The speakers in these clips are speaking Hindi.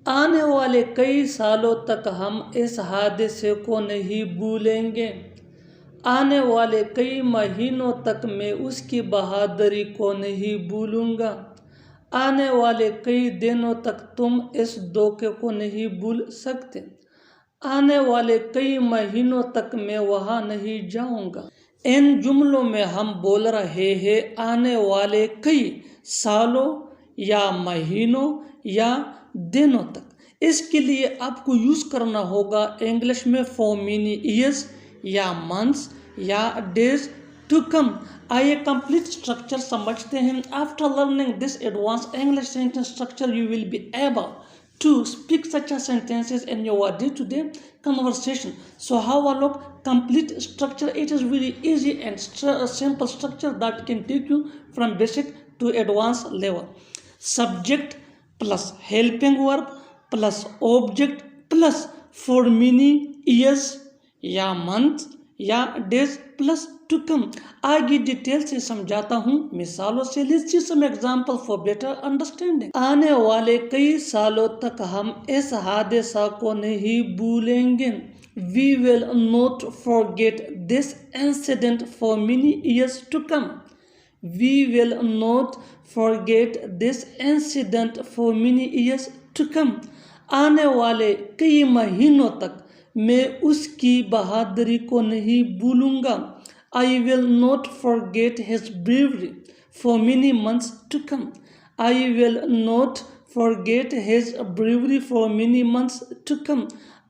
आने वाले कई सालों तक हम इस हादसे को नहीं भूलेंगे। आने वाले कई महीनों तक मैं उसकी बहादुरी को नहीं भूलूंगा। आने वाले कई दिनों तक तुम इस धोखे को नहीं भूल सकते। आने वाले कई महीनों तक मैं वहाँ नहीं जाऊँगा। इन जुमलों में हम बोल रहे हैं आने वाले कई सालों या महीनों या दिनों तक। इसके लिए आपको यूज़ करना होगा इंग्लिश में फॉर मेनी ईयर्स या मंथ्स या डेज टू कम। आइए कंप्लीट स्ट्रक्चर समझते हैं। After learning this advance English sentence structure you will be able to speak such a sentences in your day-to-day conversation. So how I look complete structure, it is very easy and simple structure that can take you from basic to advanced level. Subject plus helping verb plus object plus for many years या month या डेज प्लस टू कम। आगे डिटेल से समझाता हूँ मिसालों से। Let's see some example for better understanding. आने वाले कई सालों तक हम इस हादसा को नहीं भूलेंगे। We will not forget this incident for many years to come. We will not forget this incident for many years to come. आने वाले कई महीनों तक मैं उसकी बहादुरी को नहीं भूलूंगा। I will not forget his bravery for many months to come. I will not forget his bravery for many months to come.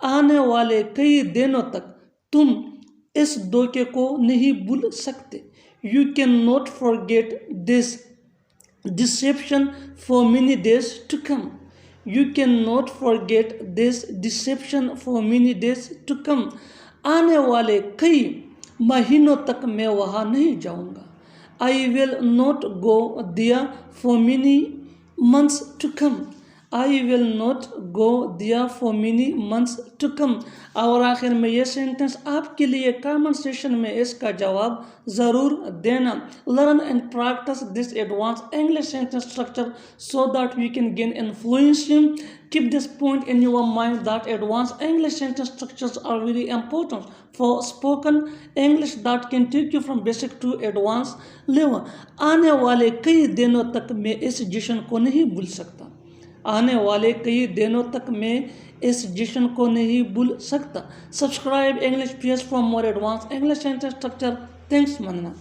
आने वाले कई दिनों तक तुम इस धोखे को नहीं भूल सकते। You cannot forget this deception for many days to come. You cannot forget this deception for many days to come. आने वाले कई महीनों तक मैं वहाँ नहीं जाऊँगा। I will not go there for many months to come. I will not go there for many months to come. और आखिर में ये सेंटेंस आपके लिए कमेंट सेशन में इसका जवाब ज़रूर देना। Learn and practice this advanced English sentence structure so that we can gain influence. Keep this point in your mind that advanced English sentence structures are very important for spoken English that can take you from basic to advanced level. आने वाले कई दिनों तक मैं इस जश्न को नहीं भूल सकता। आने वाले कई दिनों तक मैं इस जश्न को नहीं भूल सकता। Subscribe English page for more advance English sentence structure. Thanks मनना।